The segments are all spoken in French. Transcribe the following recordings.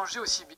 manger aussi bien.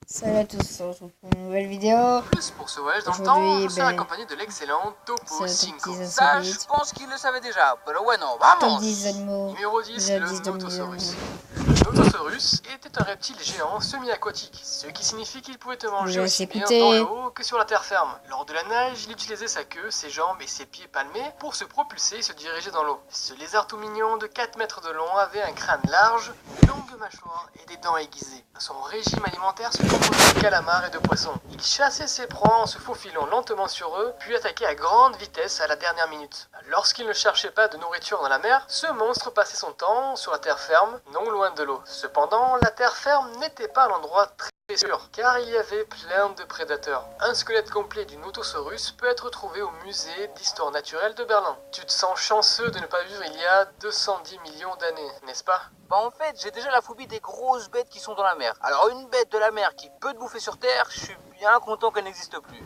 Salut à tous, on se retrouve pour une nouvelle vidéo. Plus pour ce voyage dans le temps, je serai Aujourd'hui, accompagné de l'excellent Topo c'est 5. le Ça, je insolites. pense qu'il le savait déjà. Pero bueno, Top vamos! 10 animaux. Numéro 10, Le le 10 de Notosaurus. millions. Le Notosaurus était un reptile géant semi-aquatique, ce qui signifie qu'il pouvait te manger Laisse aussi bien écouter. dans l'eau que sur la terre ferme. Lors de la nage, il utilisait sa queue, ses jambes et ses pieds palmés pour se propulser et se diriger dans l'eau. Ce lézard tout mignon de 4 mètres de long avait un crâne large, une longue mâchoire et des dents aiguisées. Son régime alimentaire se composait de calamars et de poissons. Il chassait ses proies en se faufilant lentement sur eux, puis attaquait à grande vitesse à la dernière minute. Lorsqu'il ne cherchait pas de nourriture dans la mer, ce monstre passait son temps sur la terre ferme, non loin de l'eau. Cependant, la terre ferme n'était pas l'endroit très sûr, car il y avait plein de prédateurs. Un squelette complet du Notosaurus peut être trouvé au musée d'histoire naturelle de Berlin. Tu te sens chanceux de ne pas vivre il y a 210 millions d'années, n'est-ce pas? Bah en fait, j'ai déjà la phobie des grosses bêtes qui sont dans la mer. Alors une bête de la mer qui peut te bouffer sur terre, je suis bien content qu'elle n'existe plus.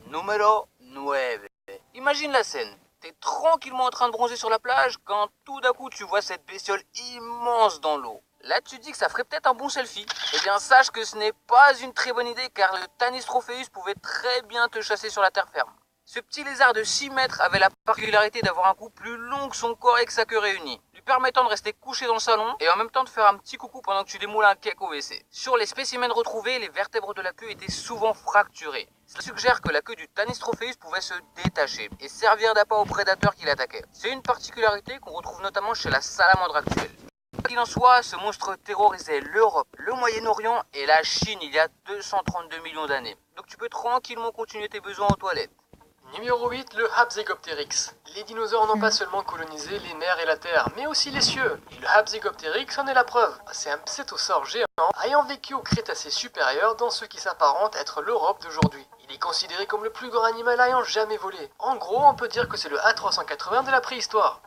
Numéro 9. Imagine la scène. T'es tranquillement en train de bronzer sur la plage quand tout d'un coup tu vois cette bestiole immense dans l'eau. Là tu te dis que ça ferait peut-être un bon selfie. Eh bien sache que ce n'est pas une très bonne idée car le Tanystropheus pouvait très bien te chasser sur la terre ferme. Ce petit lézard de 6 mètres avait la particularité d'avoir un cou plus long que son corps et que sa queue réunie, lui permettant de rester couché dans le salon et en même temps de faire un petit coucou pendant que tu démoules un cake au WC. Sur les spécimens retrouvés, les vertèbres de la queue étaient souvent fracturées. Cela suggère que la queue du Tanystropheus pouvait se détacher et servir d'appât aux prédateurs qui l'attaquaient. C'est une particularité qu'on retrouve notamment chez la salamandre actuelle. Quoi qu'il en soit, ce monstre terrorisait l'Europe, le Moyen-Orient et la Chine il y a 232 millions d'années. Donc tu peux tranquillement continuer tes besoins aux toilettes. Numéro 8, le Habsegopteryx. Les dinosaures n'ont pas seulement colonisé les mers et la terre, mais aussi les cieux. Et le Habsegopteryx en est la preuve. C'est un psétosaure géant ayant vécu au Crétacé supérieur dans ce qui s'apparente à être l'Europe d'aujourd'hui. Il est considéré comme le plus grand animal ayant jamais volé. En gros, on peut dire que c'est le A380 de la préhistoire.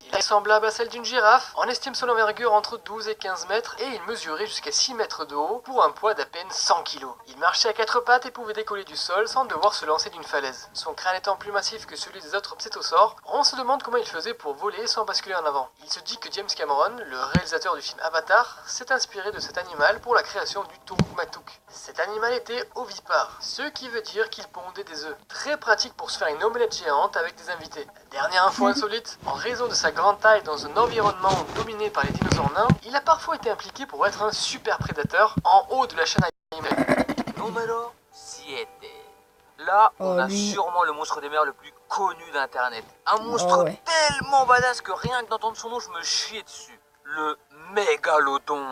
Il est semblable à celle d'une girafe, on estime son envergure entre 12 et 15 mètres et il mesurait jusqu'à 6 mètres de haut pour un poids d'à peine 100 kg. Il marchait à quatre pattes et pouvait décoller du sol sans devoir se lancer d'une falaise. Son crâne étant plus massif que celui des autres psétosaures, on se demande comment il faisait pour voler sans basculer en avant. Il se dit que James Cameron, le réalisateur du film Avatar, s'est inspiré de cet animal pour la création du Turuk Matuk. Cet animal était ovipare, ce qui veut dire qu'il pondait des œufs. Très pratique pour se faire une omelette géante avec des invités. Dernière info insolite, en raison de sa grande taille dans un environnement dominé par les dinosaures nains, il a parfois été impliqué pour être un super prédateur en haut de la chaîne alimentaire. Numéro 7. Là, on a lui. sûrement le monstre des mers le plus connu d'internet. Un monstre ouais. tellement badass que rien que d'entendre son nom, je me chiais dessus. Le mégalodon.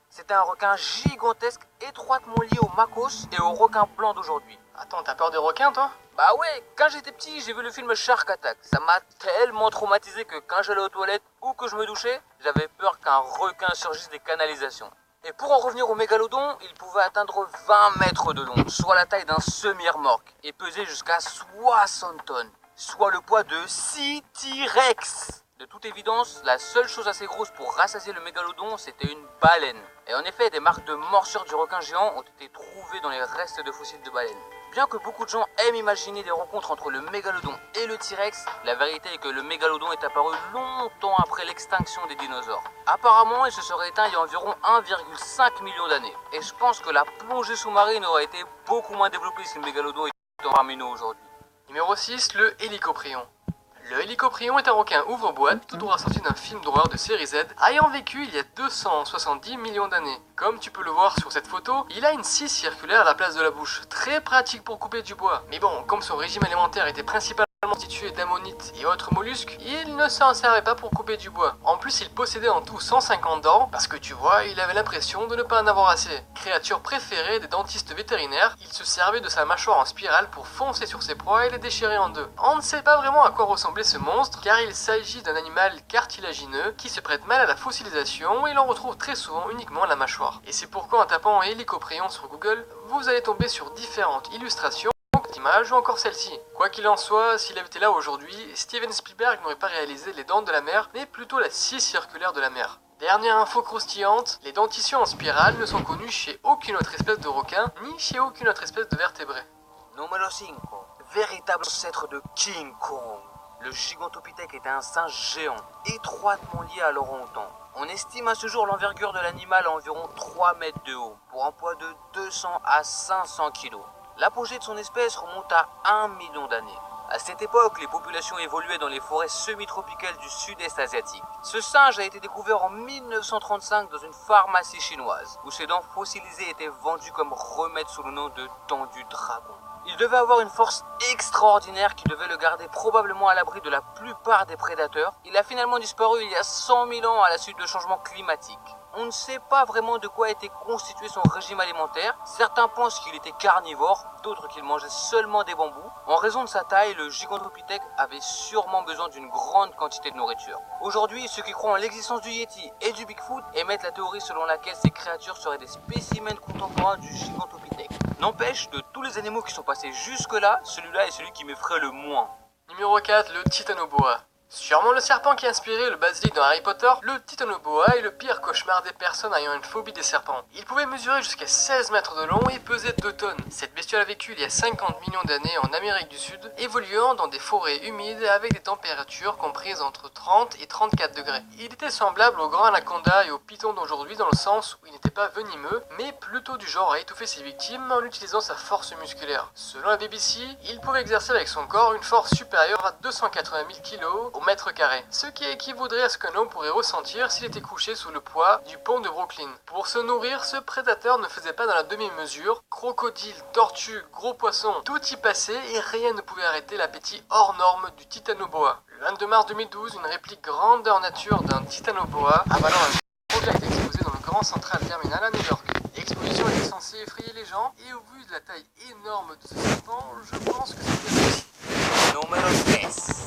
C'était un requin gigantesque, étroitement lié aux macos et aux requins blancs d'aujourd'hui. Attends, t'as peur des requins toi? Bah ouais, quand j'étais petit, j'ai vu le film Shark Attack. Ça m'a tellement traumatisé que quand j'allais aux toilettes ou que je me douchais, j'avais peur qu'un requin surgisse des canalisations. Et pour en revenir au mégalodon, il pouvait atteindre 20 mètres de long, soit la taille d'un semi-remorque, et peser jusqu'à 60 tonnes, soit le poids de 6 T-Rex. De toute évidence, la seule chose assez grosse pour rassasier le mégalodon, c'était une baleine. Et en effet, des marques de morsure du requin géant ont été trouvées dans les restes de fossiles de baleines. Bien que beaucoup de gens aiment imaginer des rencontres entre le mégalodon et le T-Rex, la vérité est que le mégalodon est apparu longtemps après l'extinction des dinosaures. Apparemment, il se serait éteint il y a environ 1,5 million d'années. Et je pense que la plongée sous-marine aurait été beaucoup moins développée si le mégalodon était parmi nous aujourd'hui. Numéro 6, le Hélicoprion. Le Hélicoprion est un requin ouvre-boîte, tout droit sorti d'un film d'horreur de série Z, ayant vécu il y a 270 millions d'années. Comme tu peux le voir sur cette photo, il a une scie circulaire à la place de la bouche, très pratique pour couper du bois. Mais bon, comme son régime alimentaire était principalement constitué d'ammonites et autres mollusques, il ne s'en servait pas pour couper du bois. En plus, il possédait en tout 150 dents, parce que tu vois, il avait l'impression de ne pas en avoir assez. Créature préférée des dentistes vétérinaires, il se servait de sa mâchoire en spirale pour foncer sur ses proies et les déchirer en deux. On ne sait pas vraiment à quoi ressemblait ce monstre, car il s'agit d'un animal cartilagineux qui se prête mal à la fossilisation et l'on retrouve très souvent uniquement la mâchoire. Et c'est pourquoi en tapant Hélicoprion sur Google, vous allez tomber sur différentes illustrations, images ou encore celle-ci. Quoi qu'il en soit, s'il avait été là aujourd'hui, Steven Spielberg n'aurait pas réalisé les dents de la mer, mais plutôt la scie circulaire de la mer. Dernière info croustillante, les dentitions en spirale ne sont connues chez aucune autre espèce de requin, ni chez aucune autre espèce de vertébré. Numéro 5. Véritable ancêtre de King Kong. Le Gigantopithèque était un singe géant, étroitement lié à l'orang-outan. On estime à ce jour l'envergure de l'animal à environ 3 mètres de haut, pour un poids de 200 à 500 kg. L'apogée de son espèce remonte à 1 million d'années. À cette époque, les populations évoluaient dans les forêts semi-tropicales du sud-est asiatique. Ce singe a été découvert en 1935 dans une pharmacie chinoise, où ses dents fossilisées étaient vendues comme remède sous le nom de dents du dragon. Il devait avoir une force extraordinaire qui devait le garder probablement à l'abri de la plupart des prédateurs. Il a finalement disparu il y a 100 000 ans à la suite de changements climatiques. On ne sait pas vraiment de quoi était constitué son régime alimentaire. Certains pensent qu'il était carnivore, d'autres qu'il mangeait seulement des bambous. En raison de sa taille, le Gigantopithèque avait sûrement besoin d'une grande quantité de nourriture. Aujourd'hui, ceux qui croient en l'existence du Yeti et du Bigfoot émettent la théorie selon laquelle ces créatures seraient des spécimens contemporains du Gigantopithèque. N'empêche, de tous les animaux qui sont passés jusque-là, celui-là est celui qui m'effraie le moins. Numéro 4, le Titanoboa. Sûrement le serpent qui a inspiré le basilic dans Harry Potter, le Titanoboa est le pire cauchemar des personnes ayant une phobie des serpents. Il pouvait mesurer jusqu'à 16 mètres de long et peser 2 tonnes. Cette bestiole a vécu il y a 50 millions d'années en Amérique du Sud, évoluant dans des forêts humides avec des températures comprises entre 30 et 34 degrés. Il était semblable au grand anaconda et au python d'aujourd'hui dans le sens où il n'était pas venimeux, mais plutôt du genre à étouffer ses victimes en utilisant sa force musculaire. Selon la BBC, il pouvait exercer avec son corps une force supérieure à 280 000 kg au mètre carré, ce qui équivaudrait à ce qu'un homme pourrait ressentir s'il était couché sous le poids du pont de Brooklyn. Pour se nourrir, ce prédateur ne faisait pas dans la demi-mesure. Crocodiles, tortues, gros poissons, tout y passait et rien ne pouvait arrêter l'appétit hors norme du Titanoboa. Le 22 mars 2012, une réplique grandeur nature d'un Titanoboa avalant un projet a été exposé dans le Grand Central Terminal à New York. L'exposition était censée effrayer les gens et au vu de la taille énorme de ce serpent, je pense que c'était réussi. Numéro 10.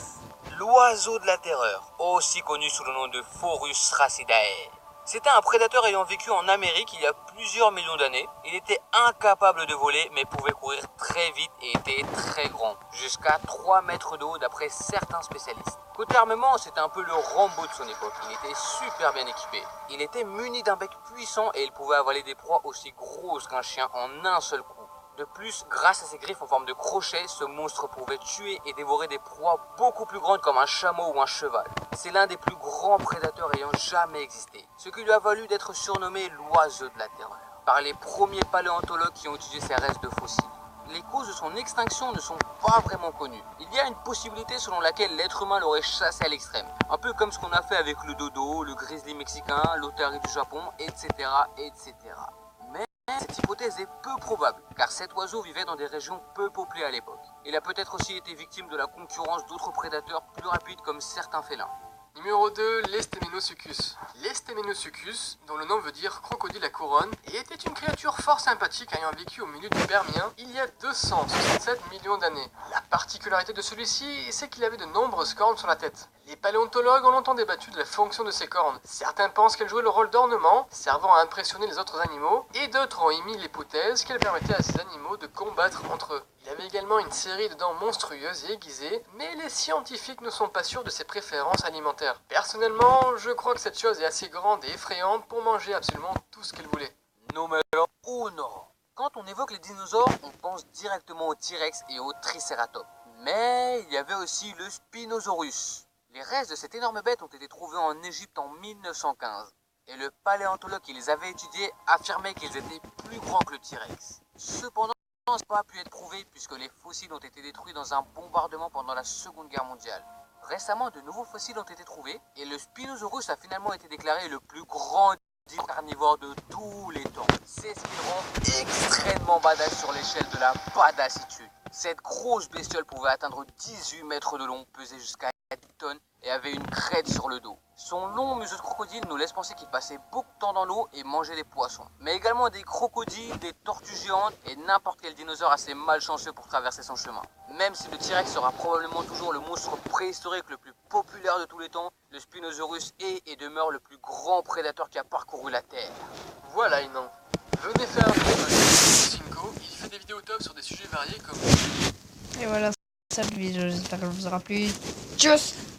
L'oiseau de la terreur, aussi connu sous le nom de Phorus racidae. C'était un prédateur ayant vécu en Amérique il y a plusieurs millions d'années. Il était incapable de voler mais pouvait courir très vite et était très grand, jusqu'à 3 mètres de haut d'après certains spécialistes. Côté armement, c'était un peu le Rambo de son époque. Il était super bien équipé. Il était muni d'un bec puissant et il pouvait avaler des proies aussi grosses qu'un chien en un seul coup. De plus, grâce à ses griffes en forme de crochet, ce monstre pouvait tuer et dévorer des proies beaucoup plus grandes comme un chameau ou un cheval. C'est l'un des plus grands prédateurs ayant jamais existé, ce qui lui a valu d'être surnommé l'oiseau de la terreur par les premiers paléontologues qui ont étudié ses restes de fossiles. Les causes de son extinction ne sont pas vraiment connues. Il y a une possibilité selon laquelle l'être humain l'aurait chassé à l'extrême, un peu comme ce qu'on a fait avec le dodo, le grizzly mexicain, l'otarie du Japon, etc., etc. Cette hypothèse est peu probable, car cet oiseau vivait dans des régions peu peuplées à l'époque. Il a peut-être aussi été victime de la concurrence d'autres prédateurs plus rapides comme certains félins. Numéro 2, l'Estemenosuchus. L'Estemenosuchus, dont le nom veut dire crocodile à couronne, était une créature fort sympathique ayant vécu au milieu du Permien il y a 267 millions d'années. La particularité de celui-ci, c'est qu'il avait de nombreuses cornes sur la tête. Les paléontologues ont longtemps débattu de la fonction de ces cornes. Certains pensent qu'elles jouaient le rôle d'ornement, servant à impressionner les autres animaux, et d'autres ont émis l'hypothèse qu'elles permettaient à ces animaux de combattre entre eux. Il avait également une série de dents monstrueuses et aiguisées, mais les scientifiques ne sont pas sûrs de ses préférences alimentaires. Personnellement, je crois que cette chose est assez grande et effrayante pour manger absolument tout ce qu'elle voulait. Numéro 1. Quand on évoque les dinosaures, on pense directement au T-Rex et au Triceratops. Mais il y avait aussi le Spinosaurus. Les restes de cette énorme bête ont été trouvés en Égypte en 1915. Et le paléontologue qui les avait étudiés affirmait qu'ils étaient plus grands que le T-Rex. Cependant, ça n'a pas pu être prouvé puisque les fossiles ont été détruits dans un bombardement pendant la Seconde Guerre mondiale. Récemment, de nouveaux fossiles ont été trouvés et le Spinosaurus a finalement été déclaré le plus grand carnivore de tous les temps. C'est ce qui le rend extrêmement badass sur l'échelle de la badassitude. Cette grosse bestiole pouvait atteindre 18 mètres de long, pesait jusqu'à 10 tonnes et avait une crête sur le dos. Son long museau de crocodile nous laisse penser qu'il passait beaucoup de temps dans l'eau et mangeait des poissons. Mais également des crocodiles, des tortues géantes et n'importe quel dinosaure assez malchanceux pour traverser son chemin. Même si le T-Rex sera probablement toujours le monstre préhistorique le plus populaire de tous les temps, le Spinosaurus est et demeure le plus grand prédateur qui a parcouru la Terre. Voilà, Inan. Venez faire un tour sur Cinco, il fait des vidéos top sur des sujets variés comme... Et voilà, cette vidéo, j'espère qu'elle vous aura plu. Tchuss!